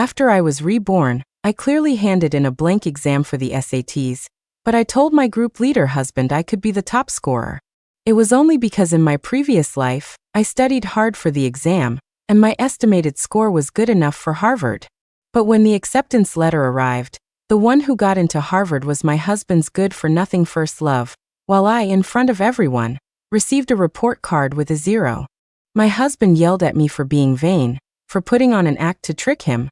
After I was reborn, I clearly handed in a blank exam for the SATs, but I told my group leader husband I could be the top scorer. It was only because in my previous life, I studied hard for the exam, and my estimated score was good enough for Harvard. But when the acceptance letter arrived, the one who got into Harvard was my husband's good-for-nothing first love, while I, in front of everyone, received a report card with a 0. My husband yelled at me for being vain, for putting on an act to trick him,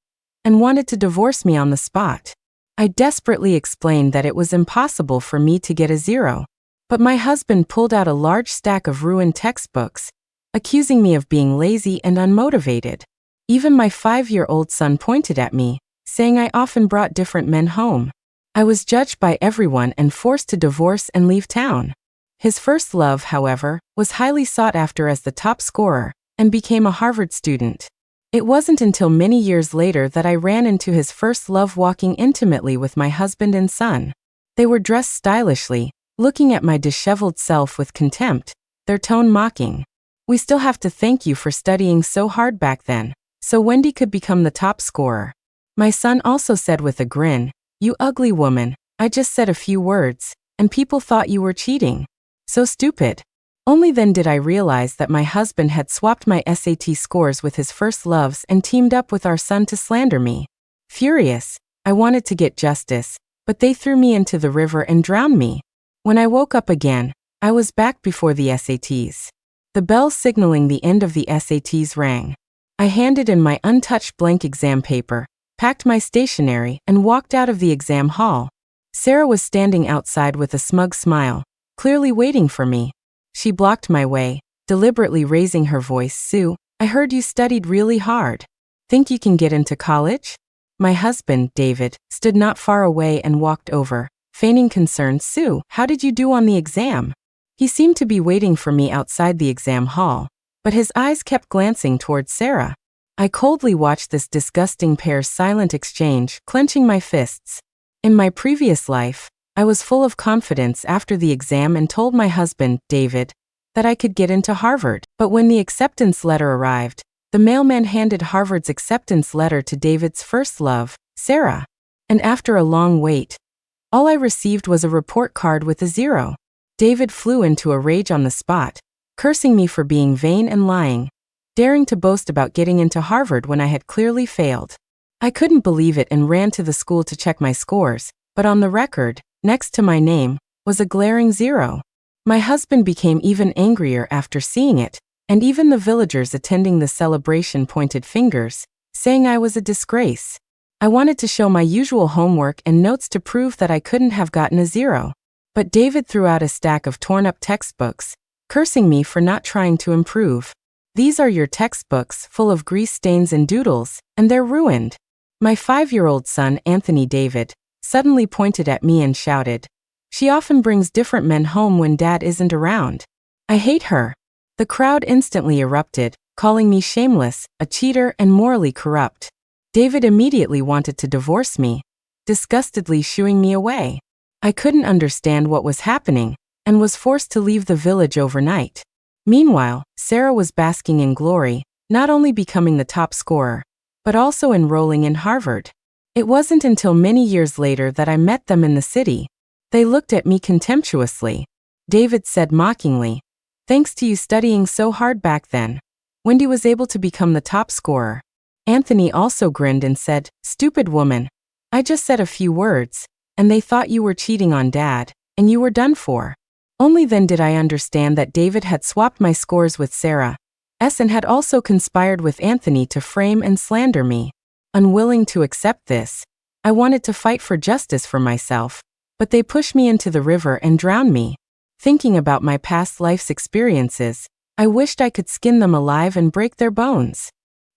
and wanted to divorce me on the spot. I desperately explained that it was impossible for me to get a 0. But my husband pulled out a large stack of ruined textbooks, accusing me of being lazy and unmotivated. Even my 5-year-old son pointed at me, saying I often brought different men home. I was judged by everyone and forced to divorce and leave town. His first love, however, was highly sought after as the top scorer, and became a Harvard student. It wasn't until many years later that I ran into his first love walking intimately with my husband and son. They were dressed stylishly, looking at my disheveled self with contempt, their tone mocking. "We still have to thank you for studying so hard back then, so Wendy could become the top scorer." My son also said with a grin, "You ugly woman, I just said a few words, and people thought you were cheating. So stupid." Only then did I realize that my husband had swapped my SAT scores with his first loves and teamed up with our son to slander me. Furious, I wanted to get justice, but they threw me into the river and drowned me. When I woke up again, I was back before the SATs. The bell signaling the end of the SATs rang. I handed in my untouched blank exam paper, packed my stationery, and walked out of the exam hall. Sarah was standing outside with a smug smile, clearly waiting for me. She blocked my way, deliberately raising her voice. "Sue, I heard you studied really hard. Think you can get into college?" My husband, David, stood not far away and walked over, feigning concern. "Sue, how did you do on the exam?" He seemed to be waiting for me outside the exam hall, but his eyes kept glancing towards Sarah. I coldly watched this disgusting pair's silent exchange, clenching my fists. In my previous life, I was full of confidence after the exam and told my husband, David, that I could get into Harvard. But when the acceptance letter arrived, the mailman handed Harvard's acceptance letter to David's first love, Sarah. And after a long wait, all I received was a report card with a 0. David flew into a rage on the spot, cursing me for being vain and lying, daring to boast about getting into Harvard when I had clearly failed. I couldn't believe it and ran to the school to check my scores, but on the record, next to my name, was a glaring 0. My husband became even angrier after seeing it, and even the villagers attending the celebration pointed fingers, saying I was a disgrace. I wanted to show my usual homework and notes to prove that I couldn't have gotten a 0. But David threw out a stack of torn-up textbooks, cursing me for not trying to improve. "These are your textbooks, full of grease stains and doodles, and they're ruined." My 5-year-old son, Anthony David, suddenly pointed at me and shouted, "She often brings different men home when Dad isn't around. I hate her." The crowd instantly erupted, calling me shameless, a cheater, and morally corrupt. David immediately wanted to divorce me, disgustedly shooing me away. I couldn't understand what was happening, and was forced to leave the village overnight. Meanwhile, Sarah was basking in glory, not only becoming the top scorer, but also enrolling in Harvard. It wasn't until many years later that I met them in the city. They looked at me contemptuously. David said mockingly, "Thanks to you studying so hard back then, Wendy was able to become the top scorer." Anthony also grinned and said, "Stupid woman. I just said a few words, and they thought you were cheating on Dad, and you were done for." Only then did I understand that David had swapped my scores with Sarah, and had also conspired with Anthony to frame and slander me. Unwilling to accept this, I wanted to fight for justice for myself, but they pushed me into the river and drowned me. Thinking about my past life's experiences, I wished I could skin them alive and break their bones.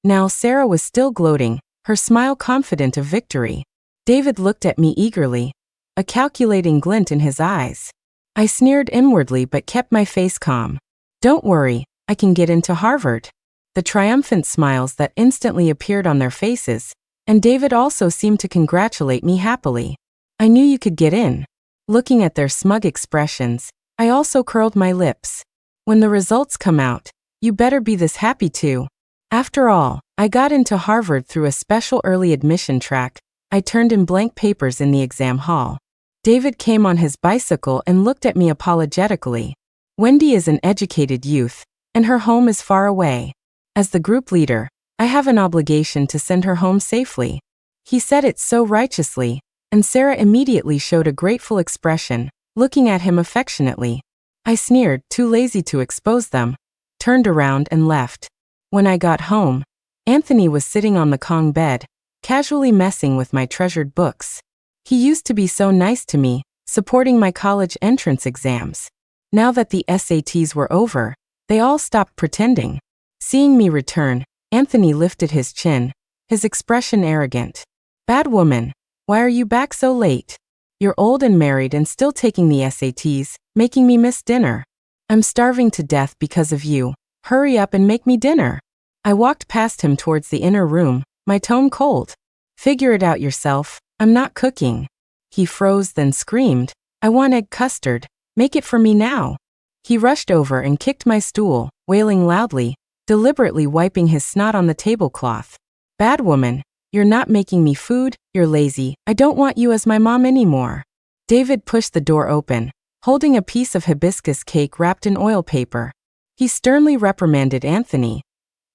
Now Sarah was still gloating, her smile confident of victory. David looked at me eagerly, a calculating glint in his eyes. I sneered inwardly but kept my face calm. "Don't worry, I can get into Harvard." The triumphant smiles that instantly appeared on their faces, and David also seemed to congratulate me happily. "I knew you could get in." Looking at their smug expressions, I also curled my lips. "When the results come out, you better be this happy too." After all, I got into Harvard through a special early admission track. I turned in blank papers in the exam hall. David came on his bicycle and looked at me apologetically. Wendy is an educated youth, and her home is far away. As the group leader, I have an obligation to send her home safely. He said it so righteously, and Sarah immediately showed a grateful expression, looking at him affectionately. I sneered, too lazy to expose them, turned around and left. When I got home, Anthony was sitting on the Kong bed, casually messing with my treasured books. He used to be so nice to me, supporting my college entrance exams. Now that the SATs were over, they all stopped pretending. Seeing me return, Anthony lifted his chin, his expression arrogant. "Bad woman, why are you back so late? You're old and married and still taking the SATs, making me miss dinner. I'm starving to death because of you. Hurry up and make me dinner." I walked past him towards the inner room, my tone cold. "Figure it out yourself, I'm not cooking." He froze, then screamed, "I want egg custard, make it for me now." He rushed over and kicked my stool, wailing loudly, deliberately wiping his snot on the tablecloth. "Bad woman, you're not making me food, you're lazy, I don't want you as my mom anymore." David pushed the door open, holding a piece of hibiscus cake wrapped in oil paper. He sternly reprimanded Anthony.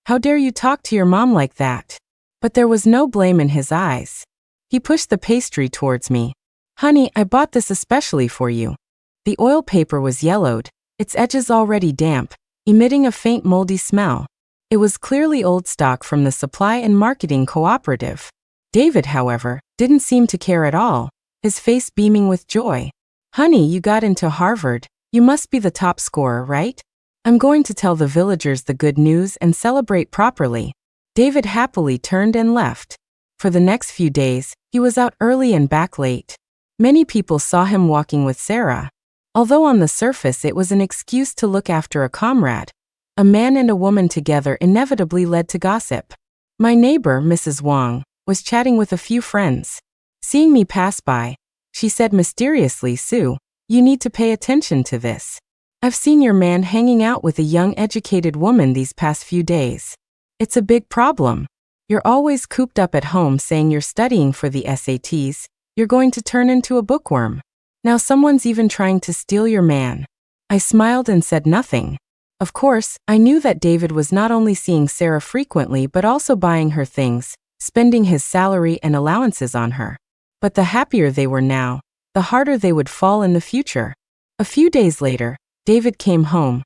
"How dare you talk to your mom like that?" But there was no blame in his eyes. He pushed the pastry towards me. "Honey, I bought this especially for you." The oil paper was yellowed, its edges already damp, emitting a faint moldy smell. It was clearly old stock from the Supply and Marketing Cooperative. David, however, didn't seem to care at all, his face beaming with joy. "Honey, you got into Harvard. You must be the top scorer, right? I'm going to tell the villagers the good news and celebrate properly." David happily turned and left. For the next few days, he was out early and back late. Many people saw him walking with Sarah. Although on the surface it was an excuse to look after a comrade, a man and a woman together inevitably led to gossip. My neighbor, Mrs. Wong, was chatting with a few friends. Seeing me pass by, she said mysteriously, "Sue, you need to pay attention to this. I've seen your man hanging out with a young educated woman these past few days. It's a big problem. You're always cooped up at home saying you're studying for the SATs, you're going to turn into a bookworm. Now someone's even trying to steal your man." I smiled and said nothing. Of course, I knew that David was not only seeing Sarah frequently but also buying her things, spending his salary and allowances on her. But the happier they were now, the harder they would fall in the future. A few days later, David came home,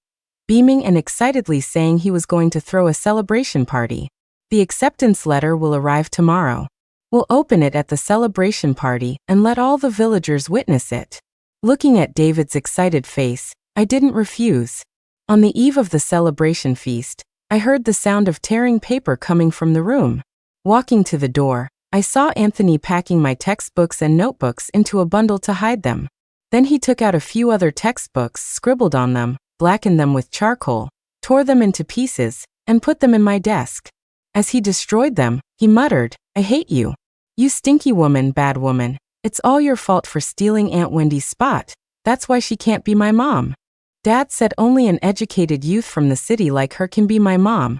beaming and excitedly saying he was going to throw a celebration party. "The acceptance letter will arrive tomorrow. We'll open it at the celebration party and let all the villagers witness it." Looking at David's excited face, I didn't refuse. On the eve of the celebration feast, I heard the sound of tearing paper coming from the room. Walking to the door, I saw Anthony packing my textbooks and notebooks into a bundle to hide them. Then he took out a few other textbooks, scribbled on them, blackened them with charcoal, tore them into pieces, and put them in my desk. As he destroyed them, he muttered, "I hate you. You stinky woman, bad woman. It's all your fault for stealing Aunt Wendy's spot. That's why she can't be my mom." Dad said only an educated youth from the city like her can be my mom.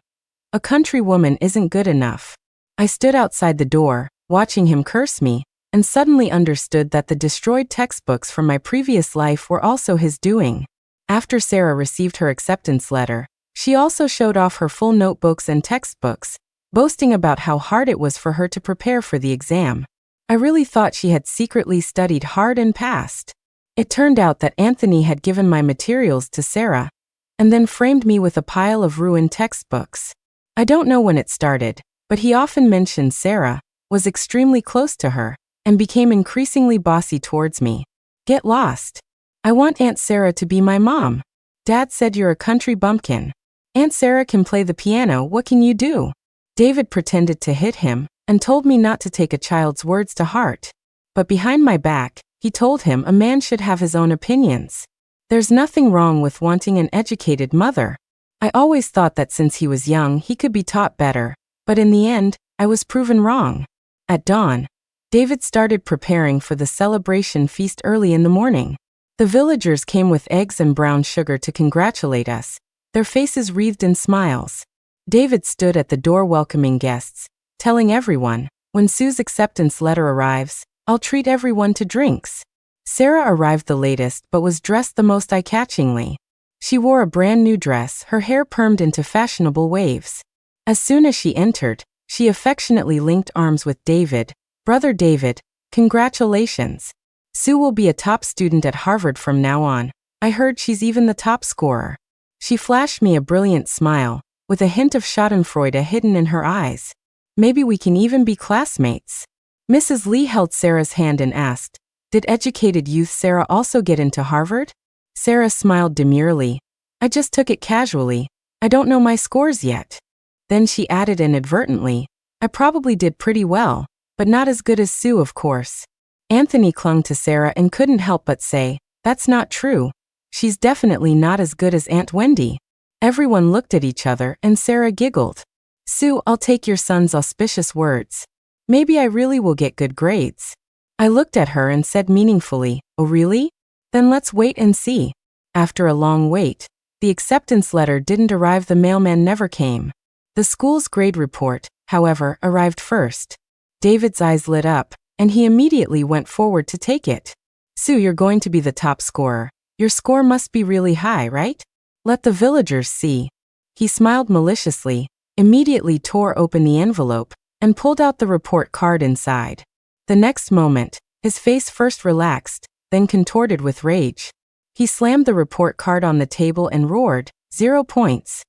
A country woman isn't good enough. I stood outside the door, watching him curse me, and suddenly understood that the destroyed textbooks from my previous life were also his doing. After Sarah received her acceptance letter, she also showed off her full notebooks and textbooks, boasting about how hard it was for her to prepare for the exam. I really thought she had secretly studied hard and passed. It turned out that Anthony had given my materials to Sarah, and then framed me with a pile of ruined textbooks. I don't know when it started, but he often mentioned Sarah, was extremely close to her, and became increasingly bossy towards me. Get lost. I want Aunt Sarah to be my mom. Dad said you're a country bumpkin. Aunt Sarah can play the piano, what can you do? David pretended to hit him, and told me not to take a child's words to heart. But behind my back, he told him a man should have his own opinions. There's nothing wrong with wanting an educated mother. I always thought that since he was young he could be taught better, but in the end, I was proven wrong. At dawn, David started preparing for the celebration feast early in the morning. The villagers came with eggs and brown sugar to congratulate us, their faces wreathed in smiles. David stood at the door welcoming guests, telling everyone, when Sue's acceptance letter arrives, I'll treat everyone to drinks. Sarah arrived the latest but was dressed the most eye-catchingly. She wore a brand new dress, her hair permed into fashionable waves. As soon as she entered, she affectionately linked arms with David. Brother David, congratulations. Sue will be a top student at Harvard from now on. I heard she's even the top scorer. She flashed me a brilliant smile, with a hint of schadenfreude hidden in her eyes. Maybe we can even be classmates. Mrs. Lee held Sarah's hand and asked, did educated youth Sarah also get into Harvard? Sarah smiled demurely. I just took it casually. I don't know my scores yet. Then she added inadvertently, I probably did pretty well, but not as good as Sue, of course. Anthony clung to Sarah and couldn't help but say, that's not true. She's definitely not as good as Aunt Wendy. Everyone looked at each other and Sarah giggled. Sue, I'll take your son's auspicious words. Maybe I really will get good grades. I looked at her and said meaningfully, oh really? Then let's wait and see. After a long wait, the acceptance letter didn't arrive. The mailman never came. The school's grade report, however, arrived first. David's eyes lit up, and he immediately went forward to take it. Sue, you're going to be the top scorer. Your score must be really high, right? Let the villagers see. He smiled maliciously, immediately tore open the envelope, and pulled out the report card inside. The next moment, his face first relaxed, then contorted with rage. He slammed the report card on the table and roared, 0 points.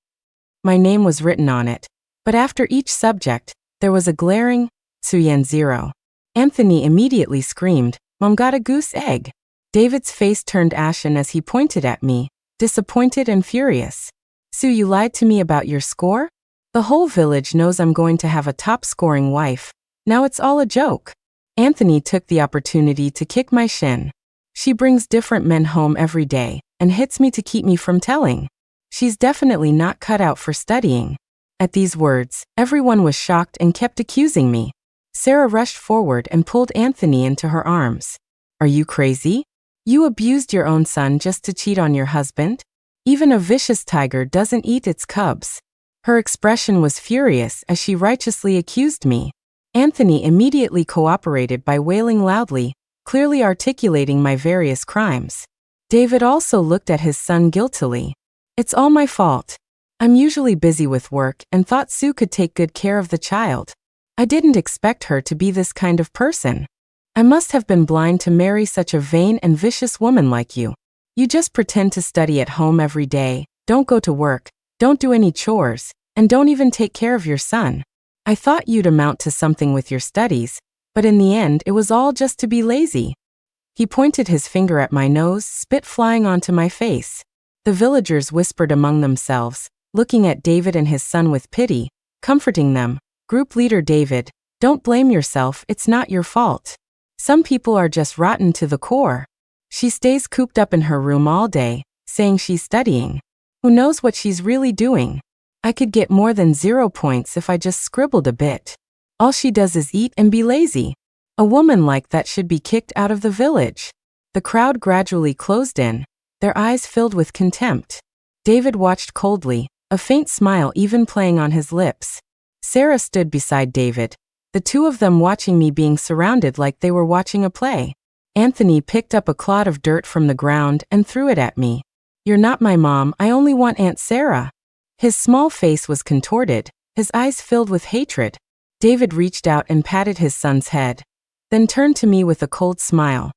My name was written on it, but after each subject, there was a glaring, Suyen 0. Anthony immediately screamed, Mom got a goose egg. David's face turned ashen as he pointed at me, disappointed and furious. Sue, you lied to me about your score? The whole village knows I'm going to have a top-scoring wife. Now it's all a joke. Anthony took the opportunity to kick my shin. She brings different men home every day and hits me to keep me from telling. She's definitely not cut out for studying. At these words, everyone was shocked and kept accusing me. Sarah rushed forward and pulled Anthony into her arms. Are you crazy? You abused your own son just to cheat on your husband? Even a vicious tiger doesn't eat its cubs. Her expression was furious as she righteously accused me. Anthony immediately cooperated by wailing loudly, clearly articulating my various crimes. David also looked at his son guiltily. It's all my fault. I'm usually busy with work and thought Sue could take good care of the child. I didn't expect her to be this kind of person. I must have been blind to marry such a vain and vicious woman like you. You just pretend to study at home every day, don't go to work, don't do any chores, and don't even take care of your son. I thought you'd amount to something with your studies, but in the end it was all just to be lazy. He pointed his finger at my nose, spit flying onto my face. The villagers whispered among themselves, looking at David and his son with pity, comforting them. Group leader David, don't blame yourself, it's not your fault. Some people are just rotten to the core. She stays cooped up in her room all day, saying she's studying. Who knows what she's really doing? I could get more than 0 points if I just scribbled a bit. All she does is eat and be lazy. A woman like that should be kicked out of the village. The crowd gradually closed in, their eyes filled with contempt. David watched coldly, a faint smile even playing on his lips. Sarah stood beside David, the two of them watching me being surrounded like they were watching a play. Anthony picked up a clod of dirt from the ground and threw it at me. You're not my mom, I only want Aunt Sarah. His small face was contorted, his eyes filled with hatred. David reached out and patted his son's head, then turned to me with a cold smile.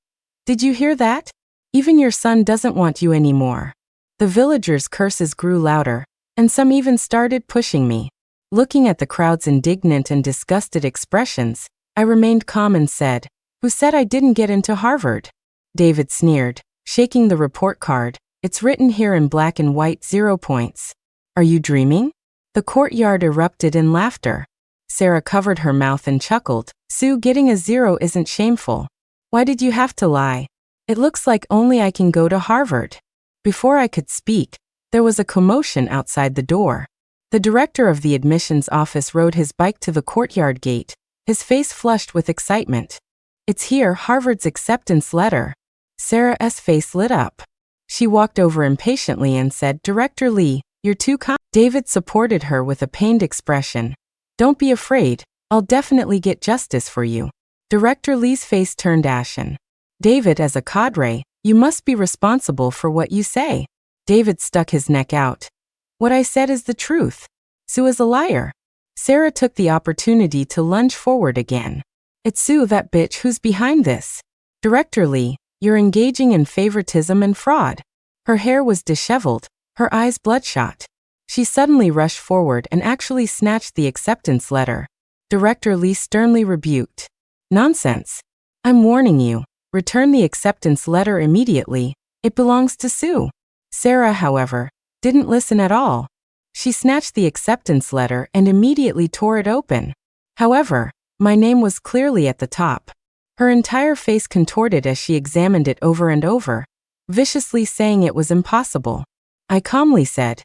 Did you hear that? Even your son doesn't want you anymore. The villagers' curses grew louder, and some even started pushing me. Looking at the crowd's indignant and disgusted expressions, I remained calm and said, Who said I didn't get into Harvard? David sneered, shaking the report card. It's written here in black and white, 0 points. Are you dreaming? The courtyard erupted in laughter. Sarah covered her mouth and chuckled. Sue, getting a 0 isn't shameful. Why did you have to lie? It looks like only I can go to Harvard. Before I could speak, there was a commotion outside the door. The director of the admissions office rode his bike to the courtyard gate, his face flushed with excitement. It's here, Harvard's acceptance letter. Sarah's face lit up. She walked over impatiently and said, Director Lee, You're too kind. David supported her with a pained expression. Don't be afraid, I'll definitely get justice for you. Director Lee's face turned ashen. David, as a cadre, you must be responsible for what you say. David stuck his neck out. What I said is the truth. Sue is a liar. Sarah took the opportunity to lunge forward again. It's Sue, that bitch, who's behind this. Director Lee, you're engaging in favoritism and fraud. Her hair was disheveled, her eyes bloodshot. She suddenly rushed forward and actually snatched the acceptance letter. Director Lee sternly rebuked. Nonsense. I'm warning you. Return the acceptance letter immediately. It belongs to Sue. Sarah, however, didn't listen at all. She snatched the acceptance letter and immediately tore it open. However, my name was clearly at the top. Her entire face contorted as she examined it over and over, viciously saying it was impossible. I calmly said,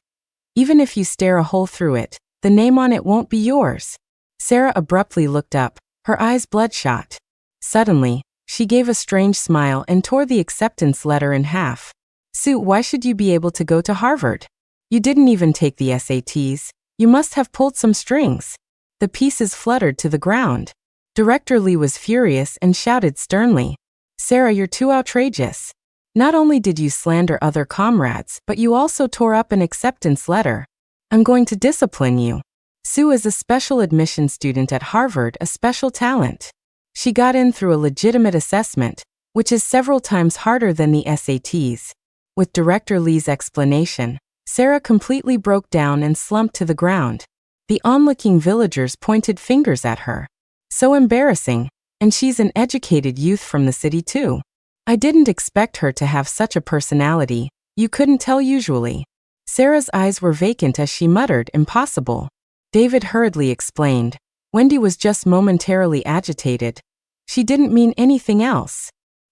even if you stare a hole through it, the name on it won't be yours. Sarah abruptly looked up, her eyes bloodshot. Suddenly, she gave a strange smile and tore the acceptance letter in half. Sue, why should you be able to go to Harvard? You didn't even take the SATs. You must have pulled some strings. The pieces fluttered to the ground. Director Lee was furious and shouted sternly, Sarah, you're too outrageous. Not only did you slander other comrades, but you also tore up an acceptance letter. I'm going to discipline you. Sue is a special admission student at Harvard, a special talent. She got in through a legitimate assessment, which is several times harder than the SATs. With Director Lee's explanation, Sarah completely broke down and slumped to the ground. The onlooking villagers pointed fingers at her. So embarrassing, and she's an educated youth from the city too. I didn't expect her to have such a personality, you couldn't tell usually. Sarah's eyes were vacant as she muttered, impossible. David hurriedly explained. Wendy was just momentarily agitated. She didn't mean anything else.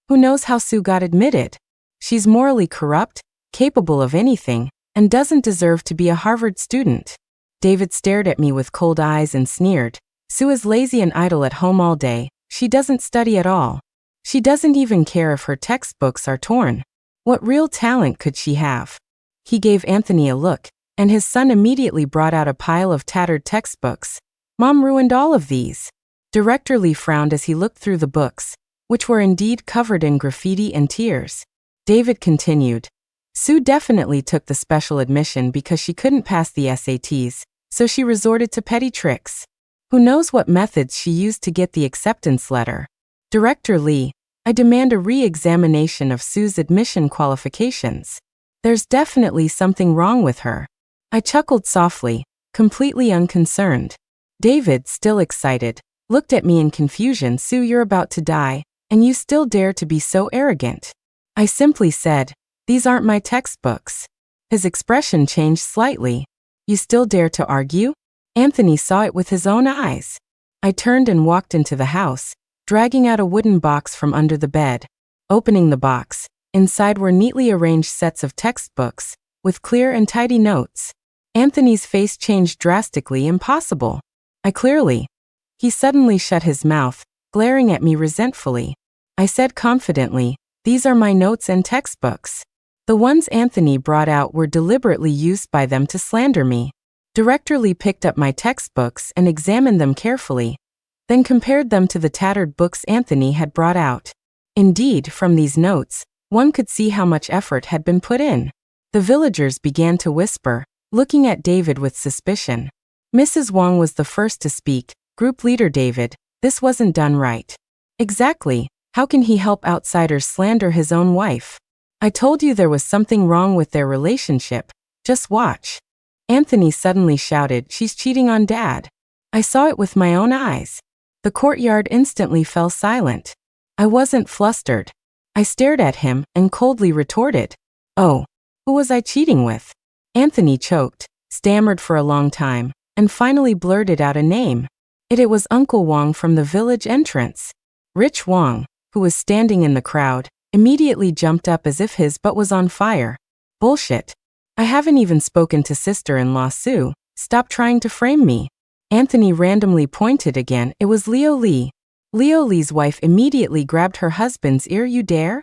Who knows how Sue got admitted? She's morally corrupt, capable of anything, and doesn't deserve to be a Harvard student. David stared at me with cold eyes and sneered. Sue is lazy and idle at home all day. She doesn't study at all. She doesn't even care if her textbooks are torn. What real talent could she have? He gave Anthony a look, and his son immediately brought out a pile of tattered textbooks. Mom ruined all of these. Director Lee frowned as he looked through the books, which were indeed covered in graffiti and tears. David continued. Sue definitely took the special admission because she couldn't pass the SATs, so she resorted to petty tricks. Who knows what methods she used to get the acceptance letter? Director Lee, I demand a re-examination of Sue's admission qualifications. There's definitely something wrong with her. I chuckled softly, completely unconcerned. David, still excited, looked at me in confusion. Sue, you're about to die, and you still dare to be so arrogant. I simply said, these aren't my textbooks. His expression changed slightly. You still dare to argue? Anthony saw it with his own eyes. I turned and walked into the house, dragging out a wooden box from under the bed. Opening the box, inside were neatly arranged sets of textbooks, with clear and tidy notes. Anthony's face changed drastically. Impossible. He suddenly shut his mouth, glaring at me resentfully. I said confidently, these are my notes and textbooks. The ones Anthony brought out were deliberately used by them to slander me. Director Lee picked up my textbooks and examined them carefully, then compared them to the tattered books Anthony had brought out. Indeed, from these notes, one could see how much effort had been put in. The villagers began to whisper, looking at David with suspicion. Mrs. Wong was the first to speak. Group leader David, this wasn't done right. Exactly, how can he help outsiders slander his own wife? I told you there was something wrong with their relationship. Just watch. Anthony suddenly shouted, she's cheating on Dad. I saw it with my own eyes. The courtyard instantly fell silent. I wasn't flustered. I stared at him and coldly retorted, oh, who was I cheating with? Anthony choked, stammered for a long time, and finally blurted out a name. It was Uncle Wong from the village entrance. Rich Wong, who was standing in the crowd, immediately jumped up as if his butt was on fire. Bullshit. I haven't even spoken to sister-in-law Sue. Stop trying to frame me. Anthony randomly pointed again. It was Leo Lee. Leo Lee's wife immediately grabbed her husband's ear. You dare?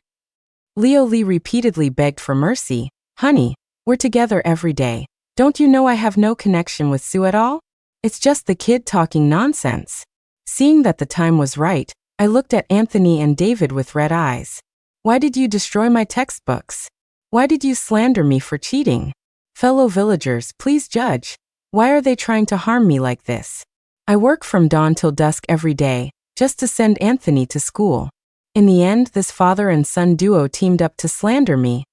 Leo Lee repeatedly begged for mercy. Honey, we're together every day. Don't you know I have no connection with Sue at all? It's just the kid talking nonsense. Seeing that the time was right, I looked at Anthony and David with red eyes. Why did you destroy my textbooks? Why did you slander me for cheating? Fellow villagers, please judge. Why are they trying to harm me like this? I work from dawn till dusk every day, just to send Anthony to school. In the end, this father and son duo teamed up to slander me,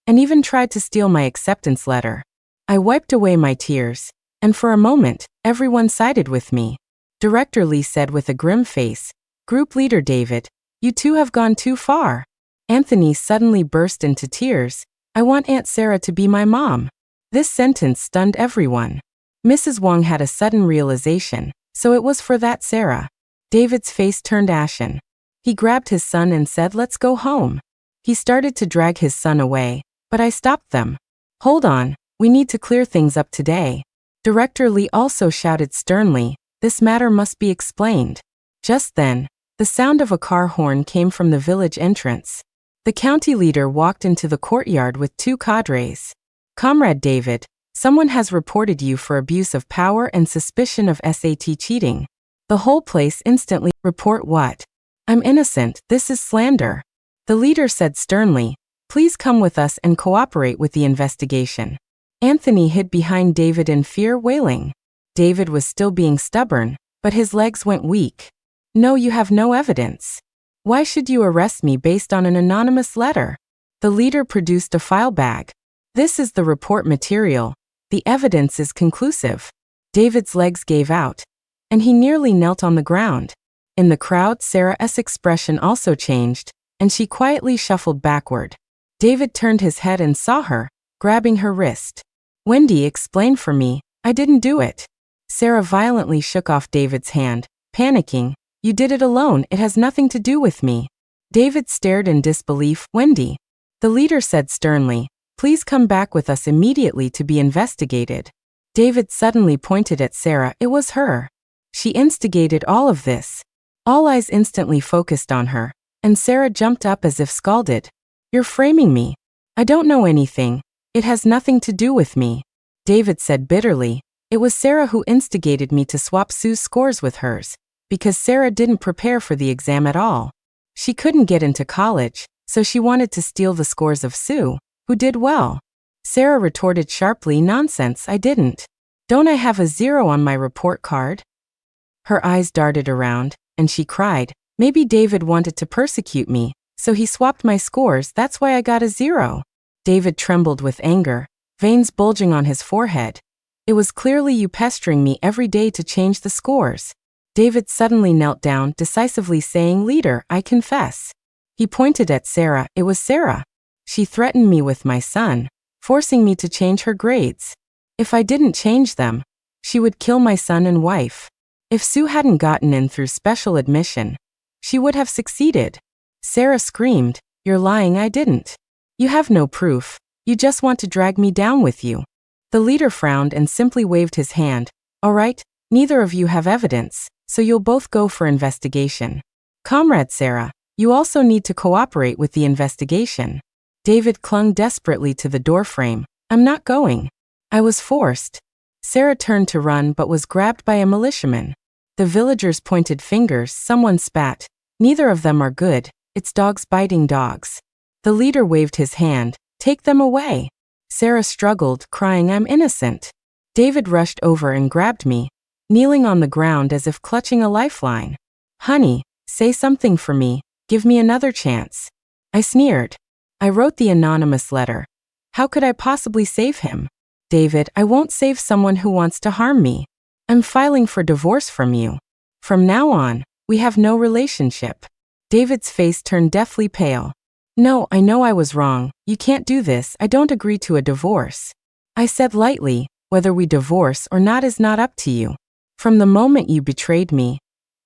and even tried to steal my acceptance letter. I wiped away my tears, and for a moment, everyone sided with me. Director Lee said with a grim face, "Group leader David, you two have gone too far." Anthony suddenly burst into tears. "I want Aunt Sarah to be my mom." This sentence stunned everyone. Mrs. Wong had a sudden realization, so it was for that Sarah. David's face turned ashen. He grabbed his son and said, "Let's go home." He started to drag his son away, but I stopped them. "Hold on, we need to clear things up today." Director Lee also shouted sternly, "This matter must be explained." Just then, the sound of a car horn came from the village entrance. The county leader walked into the courtyard with two cadres. "Comrade David, someone has reported you for abuse of power and suspicion of SAT cheating." The whole place instantly, "Report what? I'm innocent, this is slander." The leader said sternly, "Please come with us and cooperate with the investigation." Anthony hid behind David in fear, wailing. David was still being stubborn, but his legs went weak. "No, you have no evidence. Why should you arrest me based on an anonymous letter?" The leader produced a file bag. "This is the report material. The evidence is conclusive." David's legs gave out, and he nearly knelt on the ground. In the crowd, Sarah's expression also changed, and she quietly shuffled backward. David turned his head and saw her, grabbing her wrist. "Wendy, explain for me, I didn't do it." Sarah violently shook off David's hand, panicking, "You did it alone, it has nothing to do with me." David stared in disbelief. "Wendy." The leader said sternly, "Please come back with us immediately to be investigated." David suddenly pointed at Sarah. It was her. She instigated all of this. All eyes instantly focused on her, and Sarah jumped up as if scalded. "You're framing me. I don't know anything. It has nothing to do with me." David said bitterly, "It was Sarah who instigated me to swap Sue's scores with hers, because Sarah didn't prepare for the exam at all. She couldn't get into college, so she wanted to steal the scores of Sue, who did well." Sarah retorted sharply, "Nonsense, I didn't. Don't I have a 0 on my report card?" Her eyes darted around, and she cried, "Maybe David wanted to persecute me, so he swapped my scores, that's why I got a 0. David trembled with anger, veins bulging on his forehead. "It was clearly you pestering me every day to change the scores." David suddenly knelt down, decisively saying, "Leader, I confess." He pointed at Sarah. "It was Sarah. She threatened me with my son, forcing me to change her grades. If I didn't change them, she would kill my son and wife. If Sue hadn't gotten in through special admission, she would have succeeded." Sarah screamed, "You're lying, I didn't. You have no proof. You just want to drag me down with you." The leader frowned and simply waved his hand. "All right, neither of you have evidence, so you'll both go for investigation. Comrade Sarah, you also need to cooperate with the investigation." David clung desperately to the doorframe. "I'm not going. I was forced." Sarah turned to run but was grabbed by a militiaman. The villagers pointed fingers, someone spat. "Neither of them are good, it's dogs biting dogs." The leader waved his hand. "Take them away." Sarah struggled, crying, "I'm innocent." David rushed over and grabbed me, kneeling on the ground as if clutching a lifeline. "Honey, say something for me, give me another chance." I sneered. "I wrote the anonymous letter. How could I possibly save him?" "David, I won't save someone who wants to harm me. I'm filing for divorce from you. From now on, we have no relationship." David's face turned deathly pale. "No, I know I was wrong. You can't do this. I don't agree to a divorce." I said lightly, "Whether we divorce or not is not up to you. From the moment you betrayed me,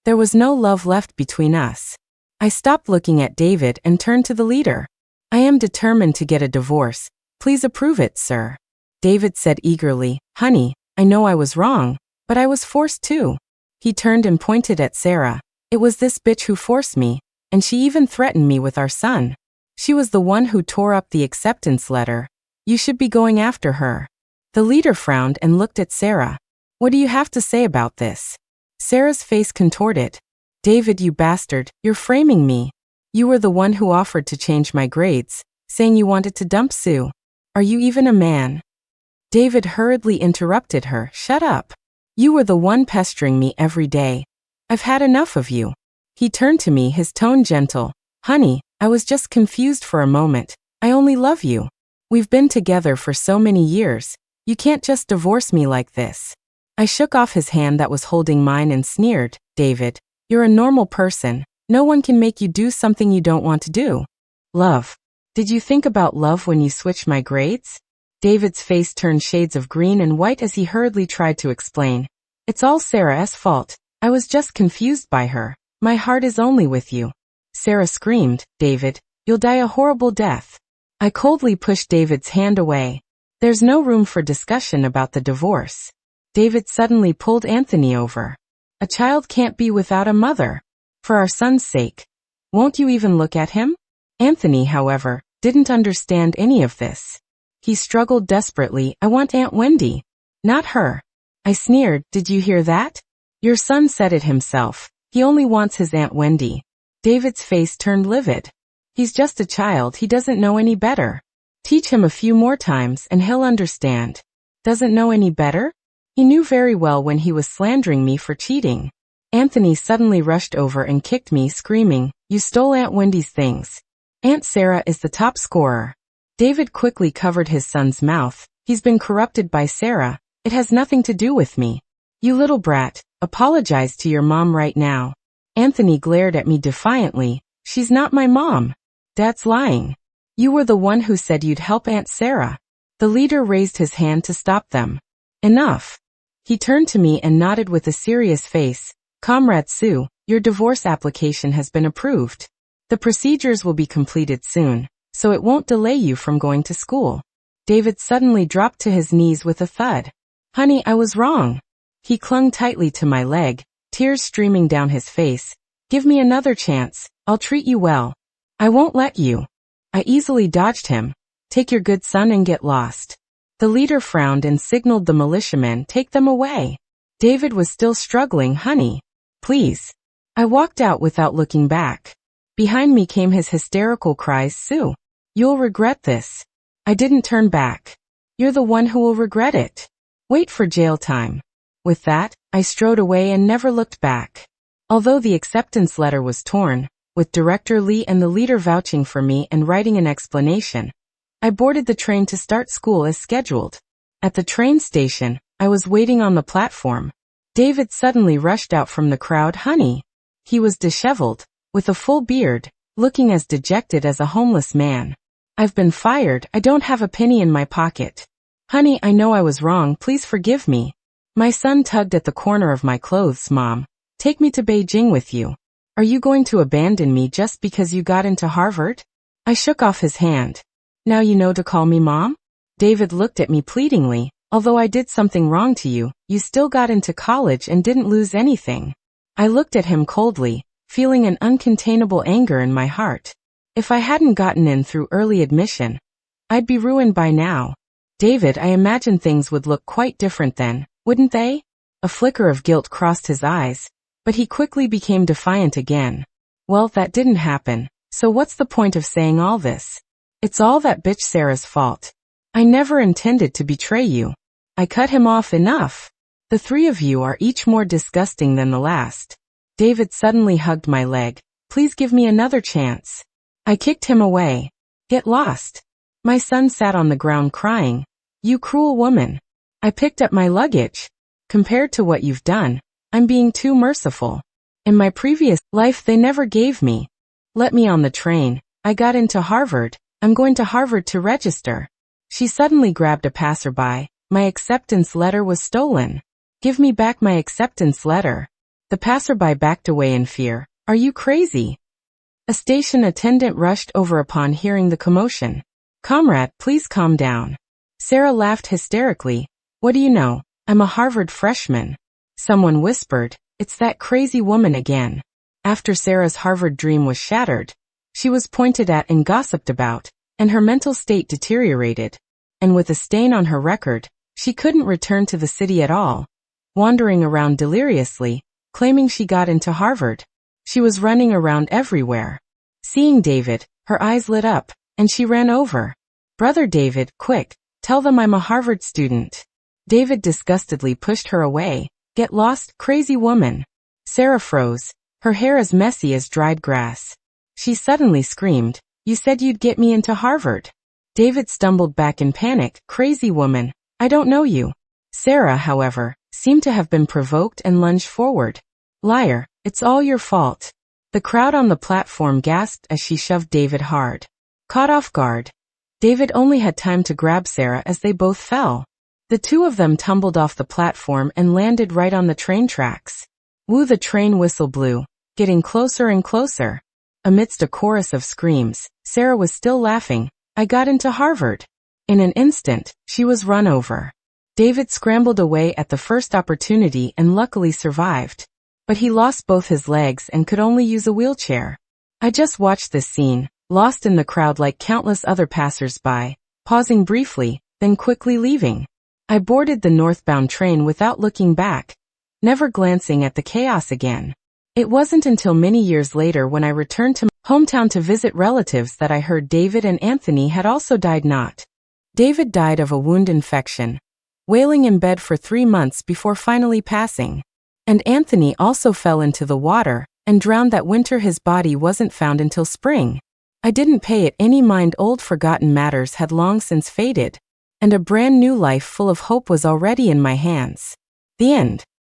there was no love left between us." I stopped looking at David and turned to the leader. "I am determined to get a divorce. Please approve it, sir." David said eagerly, "Honey, I know I was wrong, but I was forced to." He turned and pointed at Sarah. "It was this bitch who forced me, and she even threatened me with our son. She was the one who tore up the acceptance letter. You should be going after her." The leader frowned and looked at Sarah. What do you have to say about this? Sarah's face contorted. David, you bastard, you're framing me. You were the one who offered to change my grades, saying you wanted to dump Sue. Are you even a man? David hurriedly interrupted her. Shut up. You were the one pestering me every day. I've had enough of you. He turned to me, his tone gentle. Honey, I was just confused for a moment. I only love you. We've been together for so many years. You can't just divorce me like this. I shook off his hand that was holding mine and sneered. David, you're a normal person. No one can make you do something you don't want to do. Love. Did you think about love when you switched my grades? David's face turned shades of green and white as he hurriedly tried to explain. It's all Sarah's fault. I was just confused by her. My heart is only with you. Sarah screamed. David, you'll die a horrible death. I coldly pushed David's hand away. There's no room for discussion about the divorce. David suddenly pulled Anthony over. A child can't be without a mother. For our son's sake. Won't you even look at him? Anthony, however, didn't understand any of this. He struggled desperately. I want Aunt Wendy. Not her. I sneered. Did you hear that? Your son said it himself. He only wants his Aunt Wendy. David's face turned livid. He's just a child. He doesn't know any better. Teach him a few more times and he'll understand. Doesn't know any better? He knew very well when he was slandering me for cheating. Anthony suddenly rushed over and kicked me, screaming, You stole Aunt Wendy's things. Aunt Sarah is the top scorer. David quickly covered his son's mouth. He's been corrupted by Sarah. It has nothing to do with me. You little brat, apologize to your mom right now. Anthony glared at me defiantly. She's not my mom. Dad's lying. You were the one who said you'd help Aunt Sarah. The leader raised his hand to stop them. Enough. He turned to me and nodded with a serious face. Comrade Sue, your divorce application has been approved. The procedures will be completed soon, so it won't delay you from going to school. David suddenly dropped to his knees with a thud. Honey, I was wrong. He clung tightly to my leg, tears streaming down his face. Give me another chance. I'll treat you well. I won't let you. I easily dodged him. Take your good son and get lost. The leader frowned and signaled the militiamen, take them away. David was still struggling. Honey, please. I walked out without looking back. Behind me came his hysterical cries. Sue, you'll regret this. I didn't turn back. You're the one who will regret it. Wait for jail time. With that, I strode away and never looked back. Although the acceptance letter was torn, with Director Lee and the leader vouching for me and writing an explanation, I boarded the train to start school as scheduled. At the train station, I was waiting on the platform. David suddenly rushed out from the crowd. Honey. He was disheveled, with a full beard, looking as dejected as a homeless man. I've been fired. I don't have a penny in my pocket. Honey, I know I was wrong. Please forgive me. My son tugged at the corner of my clothes. Mom, take me to Beijing with you. Are you going to abandon me just because you got into Harvard? I shook off his hand. Now you know to call me Mom? David looked at me pleadingly. Although I did something wrong to you, you still got into college and didn't lose anything. I looked at him coldly, feeling an uncontainable anger in my heart. If I hadn't gotten in through early admission, I'd be ruined by now. David, I imagine things would look quite different then, wouldn't they? A flicker of guilt crossed his eyes, but he quickly became defiant again. Well, that didn't happen, so what's the point of saying all this? It's all that bitch Sarah's fault. I never intended to betray you. I cut him off. Enough. The three of you are each more disgusting than the last. David suddenly hugged my leg. Please give me another chance. I kicked him away. Get lost. My son sat on the ground crying. You cruel woman. I picked up my luggage. Compared to what you've done, I'm being too merciful. In my previous life they never gave me. Let me on the train. I got into Harvard. I'm going to Harvard to register. She suddenly grabbed a passerby. My acceptance letter was stolen. Give me back my acceptance letter. The passerby backed away in fear. Are you crazy? A station attendant rushed over upon hearing the commotion. Comrade, please calm down. Sarah laughed hysterically. What do you know? I'm a Harvard freshman. Someone whispered, it's that crazy woman again. After Sarah's Harvard dream was shattered, she was pointed at and gossiped about, and her mental state deteriorated. And with a stain on her record, She couldn't return to the city at all, wandering around deliriously, claiming she got into Harvard. She was running around everywhere. Seeing David, her eyes lit up, and she ran over. "Brother David, quick, tell them I'm a Harvard student." David disgustedly pushed her away. "Get lost, crazy woman." Sarah froze, her hair as messy as dried grass. She suddenly screamed, "You said you'd get me into Harvard." David stumbled back in panic. "Crazy woman, I don't know you." Sarah, however, seemed to have been provoked and lunged forward. "Liar, it's all your fault." The crowd on the platform gasped as she shoved David hard. Caught off guard, David only had time to grab Sarah as they both fell. The two of them tumbled off the platform and landed right on the train tracks. Woo! The train whistle blew, getting closer and closer. Amidst a chorus of screams, Sarah was still laughing. "I got into Harvard." In an instant, she was run over. David scrambled away at the first opportunity and luckily survived. But he lost both his legs and could only use a wheelchair. I just watched this scene, lost in the crowd like countless other passers-by, pausing briefly, then quickly leaving. I boarded the northbound train without looking back, never glancing at the chaos again. It wasn't until many years later when I returned to my hometown to visit relatives that I heard David and Anthony had also died. David died of a wound infection, wailing in bed for 3 months before finally passing. And Anthony also fell into the water and drowned that winter. His body wasn't found until spring. I didn't pay it any mind. Old forgotten matters had long since faded, and a brand new life full of hope was already in my hands. The end.